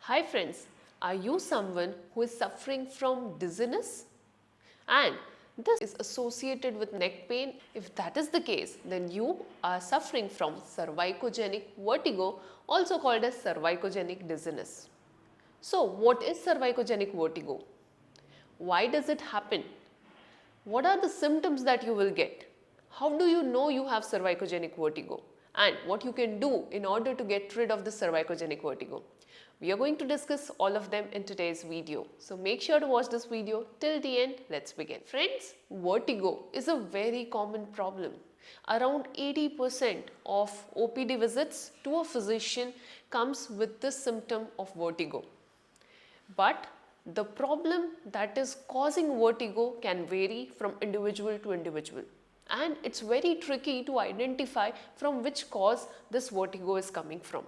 Hi friends, are you someone who is suffering from dizziness? And this is associated with neck pain. If that is the case, then you are suffering from cervicogenic vertigo, also called as cervicogenic dizziness. So what is cervicogenic vertigo? Why does it happen? What are the symptoms that you will get? How do you know you have cervicogenic vertigo? And what you can do in order to get rid of the cervicogenic vertigo? We are going to discuss all of them in today's video. So make sure to watch this video till the end. Let's begin. Friends, vertigo is a very common problem. Around 80% of OPD visits to a physician comes with this symptom of vertigo. But the problem that is causing vertigo can vary from individual to individual. And it's very tricky to identify from which cause this vertigo is coming from.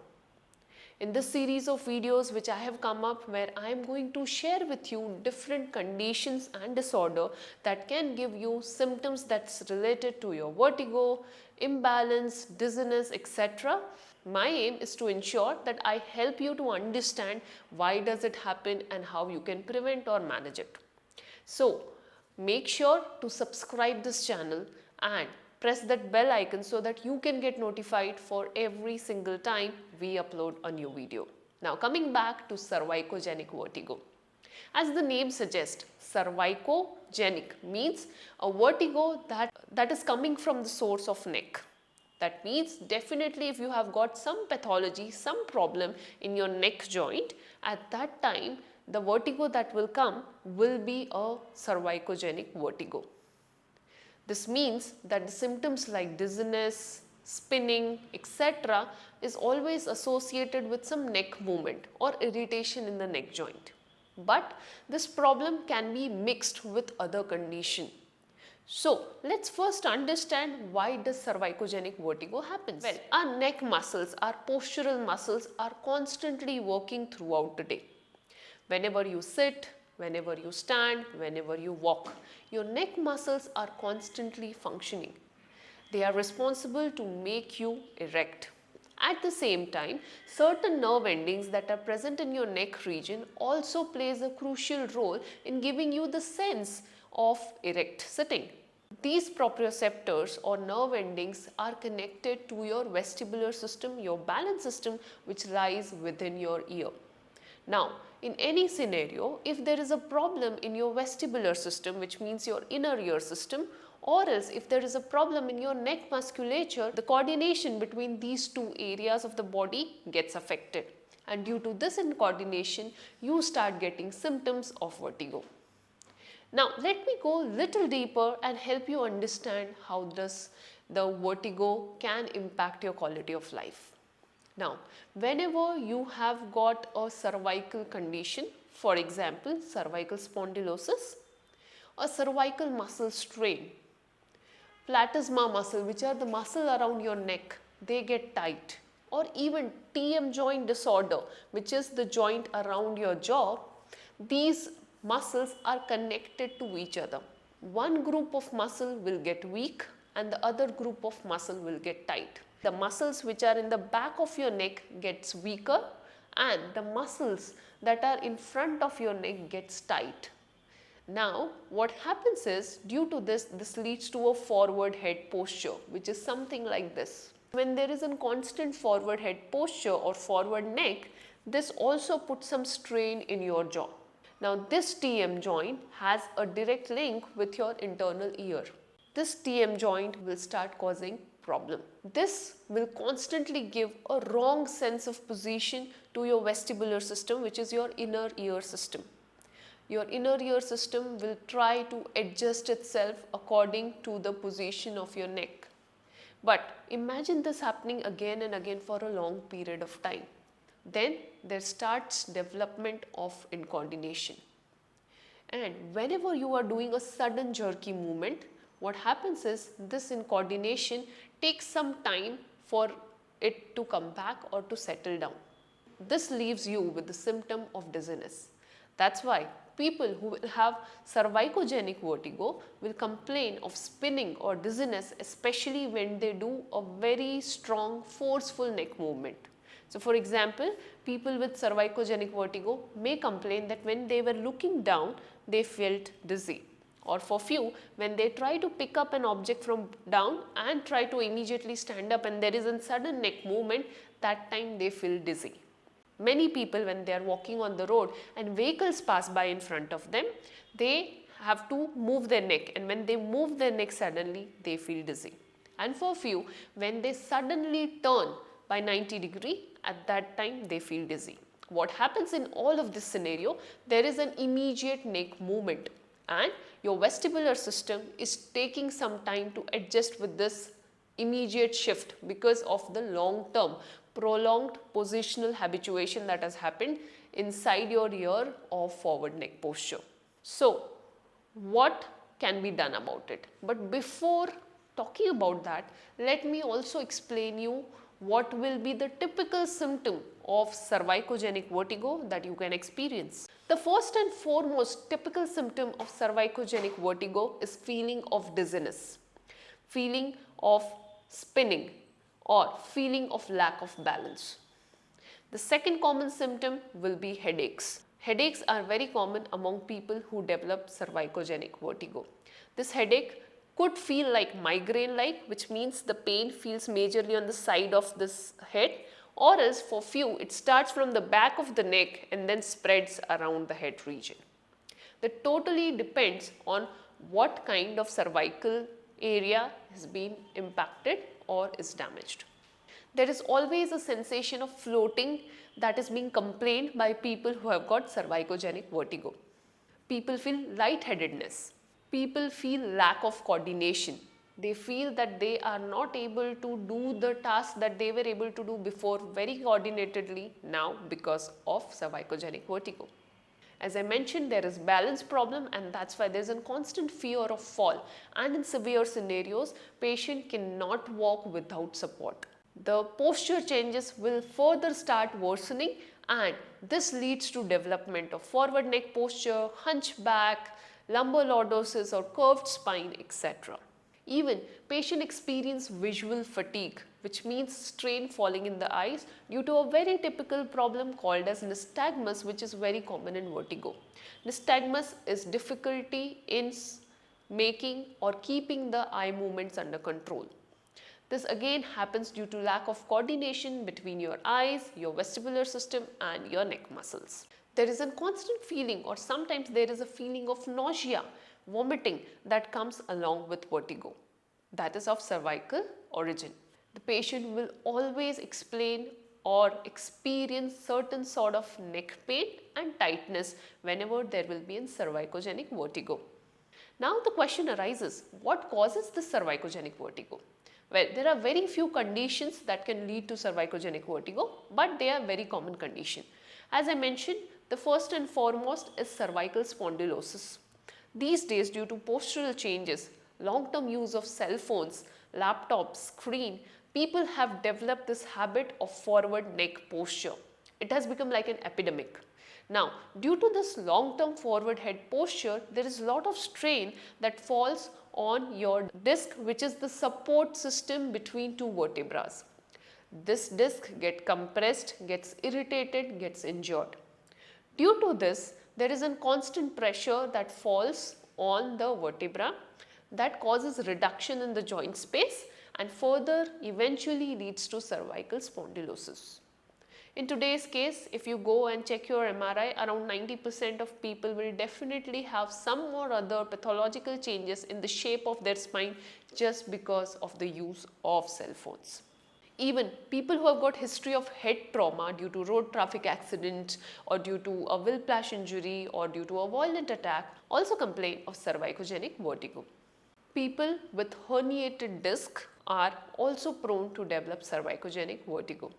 In this series of videos which I have come up, where I am going to share with you different conditions and disorder that can give you symptoms that's related to your vertigo, imbalance, dizziness, etc. My aim is to ensure that I help you to understand why does it happen and how you can prevent or manage it. So make sure to subscribe this channel and press that bell icon so that you can get notified for every single time we upload a new video. Now coming back to cervicogenic vertigo. As the name suggests, cervicogenic means a vertigo that is coming from the source of neck. That means definitely if you have got some pathology, some problem in your neck joint, at that time the vertigo that will come will be a cervicogenic vertigo. This means that the symptoms like dizziness, spinning, etc. is always associated with some neck movement or irritation in the neck joint. But this problem can be mixed with other condition. So let's first understand why does cervicogenic vertigo happens. Well, our neck muscles, our postural muscles are constantly working throughout the day. Whenever you sit, whenever you stand, whenever you walk, your neck muscles are constantly functioning. They are responsible to make you erect. At the same time, certain nerve endings that are present in your neck region also plays a crucial role in giving you the sense of erect sitting. These proprioceptors or nerve endings are connected to your vestibular system, your balance system, which lies within your ear. Now, in any scenario, if there is a problem in your vestibular system, which means your inner ear system, or else if there is a problem in your neck musculature, the coordination between these two areas of the body gets affected. And due to this incoordination, you start getting symptoms of vertigo. Now, let me go little deeper and help you understand how does the vertigo can impact your quality of life. Now, whenever you have got a cervical condition, for example, cervical spondylosis, a cervical muscle strain, platysma muscle, which are the muscle around your neck, they get tight, or even TM joint disorder, which is the joint around your jaw, these muscles are connected to each other. One group of muscle will get weak and the other group of muscle will get tight. The muscles which are in the back of your neck gets weaker and the muscles that are in front of your neck gets tight. Now what happens is, due to this leads to a forward head posture, which is something like this. When there is a constant forward head posture or forward neck, this also puts some strain in your jaw. Now this TM joint has a direct link with your internal ear. This TM joint will start causing problem. This will constantly give a wrong sense of position to your vestibular system, which is your inner ear system. Your inner ear system will try to adjust itself according to the position of your neck. But imagine this happening again and again for a long period of time. Then there starts development of incoordination. And whenever you are doing a sudden jerky movement, what happens is this incoordination takes some time for it to come back or to settle down. This leaves you with the symptom of dizziness. That's why people who will have cervicogenic vertigo will complain of spinning or dizziness, especially when they do a very strong, forceful neck movement. So for example, people with cervicogenic vertigo may complain that when they were looking down, they felt dizzy. Or for few, when they try to pick up an object from down and try to immediately stand up and there is a sudden neck movement, that time they feel dizzy. Many people, when they are walking on the road and vehicles pass by in front of them, they have to move their neck, and when they move their neck suddenly, they feel dizzy. And for few, when they suddenly turn by 90 degree, at that time they feel dizzy. What happens in all of this scenario, there is an immediate neck movement and your vestibular system is taking some time to adjust with this immediate shift because of the long term prolonged positional habituation that has happened inside your ear of forward neck posture. So, what can be done about it? But before talking about that, let me also explain you what will be the typical symptom of cervicogenic vertigo that you can experience. The first and foremost typical symptom of cervicogenic vertigo is feeling of dizziness, feeling of spinning, or feeling of lack of balance. The second common symptom will be headaches. Headaches are very common among people who develop cervicogenic vertigo. This headache could feel like migraine-like, which means the pain feels majorly on the side of this head, or else for few it starts from the back of the neck and then spreads around the head region. That totally depends on what kind of cervical area has been impacted or is damaged. There is always a sensation of floating that is being complained by people who have got cervicogenic vertigo. People feel lightheadedness. People feel lack of coordination. They feel that they are not able to do the tasks that they were able to do before very coordinatedly now because of cervicogenic vertigo. As I mentioned, there is balance problem and that's why there is a constant fear of fall, and in severe scenarios, patient cannot walk without support. The posture changes will further start worsening and this leads to development of forward neck posture, hunchback, lumbar lordosis or curved spine, etc. Even patient experience visual fatigue, which means strain falling in the eyes due to a very typical problem called as nystagmus, which is very common in vertigo. Nystagmus is difficulty in making or keeping the eye movements under control. This again happens due to lack of coordination between your eyes, your vestibular system and your neck muscles. There is a constant feeling or sometimes there is a feeling of nausea, vomiting that comes along with vertigo. That is of cervical origin. The patient will always explain or experience certain sort of neck pain and tightness whenever there will be a cervicogenic vertigo. Now the question arises, what causes this cervicogenic vertigo? Well, there are very few conditions that can lead to cervicogenic vertigo, but they are very common condition. As I mentioned, the first and foremost is cervical spondylosis. These days, due to postural changes, long-term use of cell phones, laptops, screen, people have developed this habit of forward neck posture. It has become like an epidemic. Now, due to this long-term forward head posture, there is a lot of strain that falls on your disc, which is the support system between two vertebrae. This disc gets compressed, gets irritated, gets injured. Due to this, there is a constant pressure that falls on the vertebra that causes reduction in the joint space and further eventually leads to cervical spondylosis. In today's case, if you go and check your MRI, around 90% of people will definitely have some or other pathological changes in the shape of their spine just because of the use of cell phones. Even people who have got history of head trauma due to road traffic accident or due to a whiplash injury or due to a violent attack also complain of cervicogenic vertigo. People with herniated disc are also prone to develop cervicogenic vertigo.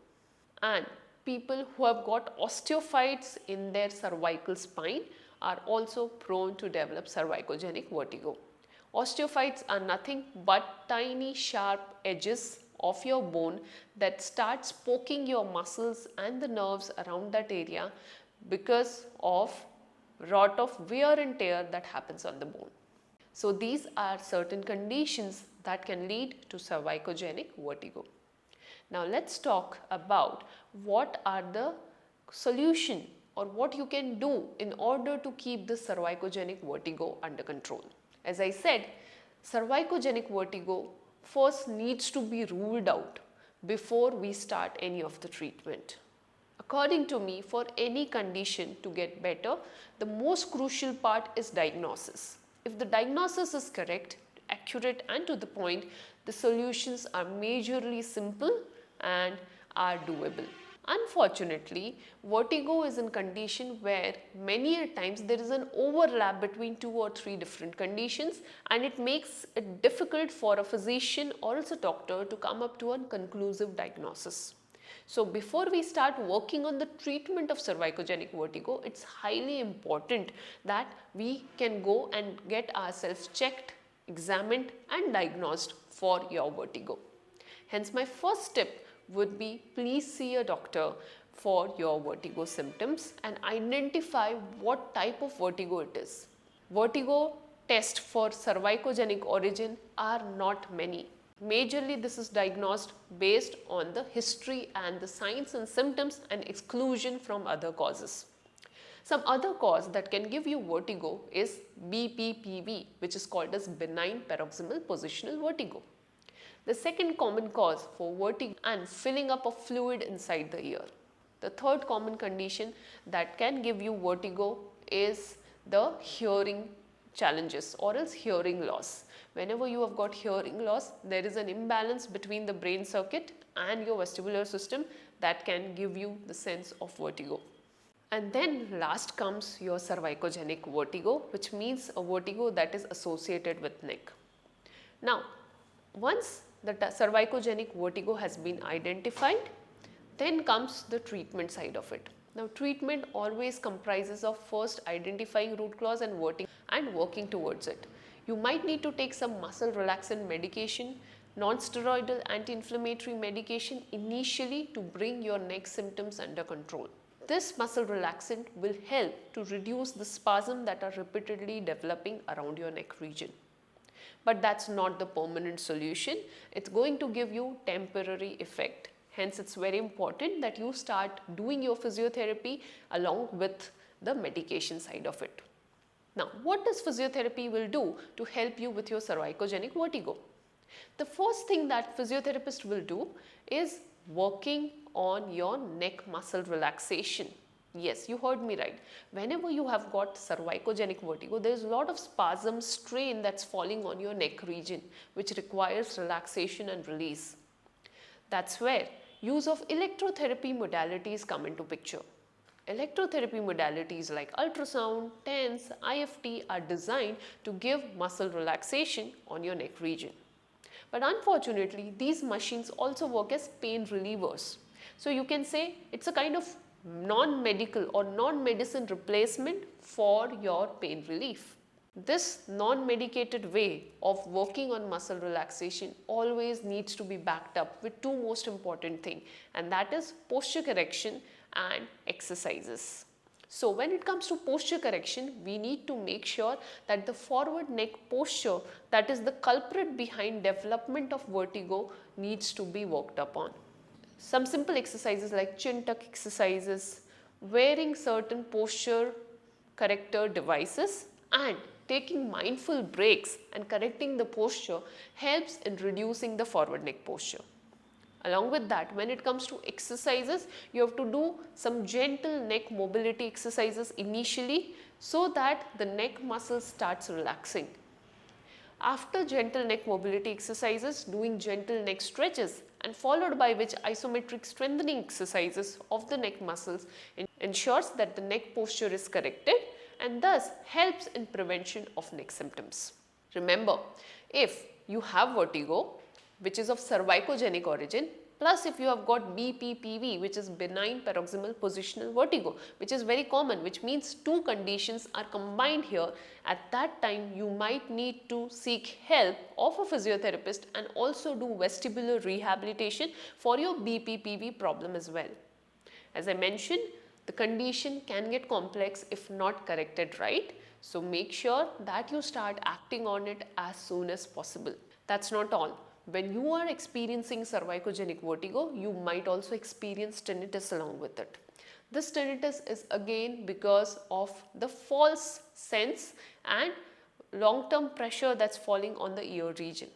And people who have got osteophytes in their cervical spine are also prone to develop cervicogenic vertigo. Osteophytes are nothing but tiny sharp edges of your bone that starts poking your muscles and the nerves around that area because of lot of wear and tear that happens on the bone. So these are certain conditions that can lead to cervicogenic vertigo. Now let's talk about what are the solution or what you can do in order to keep this cervicogenic vertigo under control. As I said, cervicogenic vertigo first needs to be ruled out before we start any of the treatment. According to me, for any condition to get better, the most crucial part is diagnosis. If the diagnosis is correct, accurate and to the point, the solutions are majorly simple and are doable. Unfortunately, vertigo is a condition where many a times there is an overlap between 2 or 3 different conditions, and it makes it difficult for a physician or else a doctor to come up to a conclusive diagnosis. So before we start working on the treatment of cervicogenic vertigo, it's highly important that we can go and get ourselves checked, examined and diagnosed for your vertigo. Hence my first tip would be, please see a doctor for your vertigo symptoms and identify what type of vertigo it is. Vertigo tests for cervicogenic origin are not many. Majorly this is diagnosed based on the history and the signs and symptoms and exclusion from other causes. Some other cause that can give you vertigo is BPPV, which is called as benign paroxysmal positional vertigo. The second common cause for vertigo and filling up of fluid inside the ear. The third common condition that can give you vertigo is the hearing challenges or else hearing loss. Whenever you have got hearing loss, there is an imbalance between the brain circuit and your vestibular system that can give you the sense of vertigo. And then last comes your cervicogenic vertigo, which means a vertigo that is associated with neck. Now, once the cervicogenic vertigo has been identified, then comes the treatment side of it. Now, treatment always comprises of first identifying root cause and working towards it. You might need to take some muscle relaxant medication, non-steroidal anti-inflammatory medication initially to bring your neck symptoms under control. This muscle relaxant will help to reduce the spasm that are repeatedly developing around your neck region. But that's not the permanent solution. It's going to give you temporary effect. Hence, it's very important that you start doing your physiotherapy along with the medication side of it. Now, what does physiotherapy will do to help you with your cervicogenic vertigo? The first thing that physiotherapist will do is working on your neck muscle relaxation. Yes, you heard me right. Whenever you have got cervicogenic vertigo, there is a lot of spasm strain that's falling on your neck region, which requires relaxation and release. That's where use of electrotherapy modalities come into picture. Electrotherapy modalities like ultrasound, TENS, IFT are designed to give muscle relaxation on your neck region. But unfortunately, these machines also work as pain relievers. So you can say it's a kind of non-medical or non-medicine replacement for your pain relief. This non-medicated way of working on muscle relaxation always needs to be backed up with two most important things, and that is posture correction and exercises. So when it comes to posture correction, we need to make sure that the forward neck posture, that is the culprit behind development of vertigo, needs to be worked upon. Some simple exercises like chin tuck exercises, wearing certain posture corrector devices and taking mindful breaks and correcting the posture helps in reducing the forward neck posture. Along with that, when it comes to exercises, you have to do some gentle neck mobility exercises initially so that the neck muscle starts relaxing. After gentle neck mobility exercises, doing gentle neck stretches and followed by which isometric strengthening exercises of the neck muscles ensures that the neck posture is corrected and thus helps in prevention of neck symptoms. Remember, if you have vertigo, which is of cervicogenic origin, plus if you have got BPPV, which is benign paroxysmal positional vertigo, which is very common, which means two conditions are combined here, at that time you might need to seek help of a physiotherapist and also do vestibular rehabilitation for your BPPV problem as well. As I mentioned, the condition can get complex if not corrected right. So make sure that you start acting on it as soon as possible. That's not all. When you are experiencing cervicogenic vertigo, you might also experience tinnitus along with it. This tinnitus is again because of the false sense and long-term pressure that's falling on the ear region.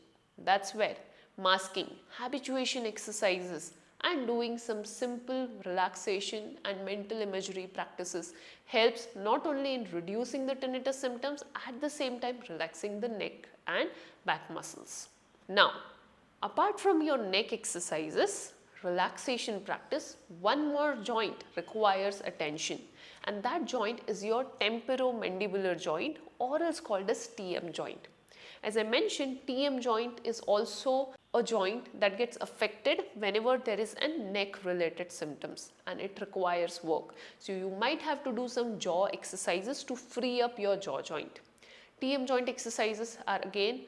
That's where masking, habituation exercises and doing some simple relaxation and mental imagery practices helps not only in reducing the tinnitus symptoms, at the same time relaxing the neck and back muscles. Now, apart from your neck exercises, relaxation practice, one more joint requires attention, and that joint is your temporomandibular joint, or else called as TM joint. As I mentioned, TM joint is also a joint that gets affected whenever there is a neck related symptoms and it requires work. So you might have to do some jaw exercises to free up your jaw joint. TM joint exercises are again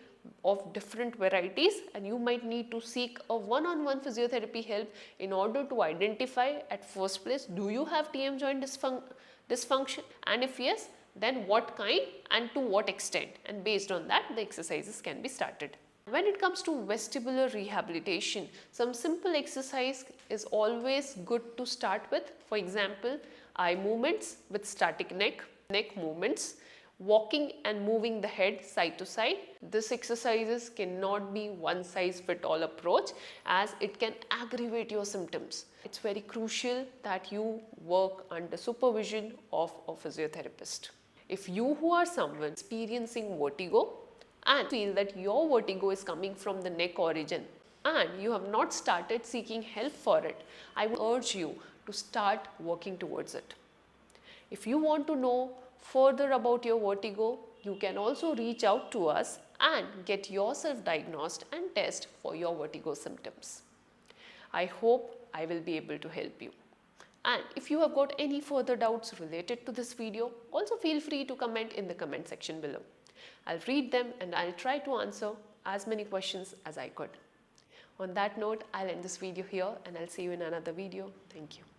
of different varieties, and you might need to seek a one-on-one physiotherapy help in order to identify at first place, do you have TM joint dysfunction, and if yes, then what kind and to what extent, and based on that the exercises can be started. When it comes to vestibular rehabilitation, some simple exercise is always good to start with. For example, eye movements with static neck movements, walking and moving the head side to side. This exercises cannot be one size fit all approach, as it can aggravate your symptoms. It's very crucial that you work under supervision of a physiotherapist. If you who are someone experiencing vertigo and feel that your vertigo is coming from the neck origin and you have not started seeking help for it, I would urge you to start working towards it. If you want to know further about your vertigo, you can also reach out to us and get yourself diagnosed and test for your vertigo symptoms. I hope I will be able to help you. And if you have got any further doubts related to this video, also feel free to comment in the comment section below. I'll read them and I'll try to answer as many questions as I could. On that note, I'll end this video here and I'll see you in another video. Thank you.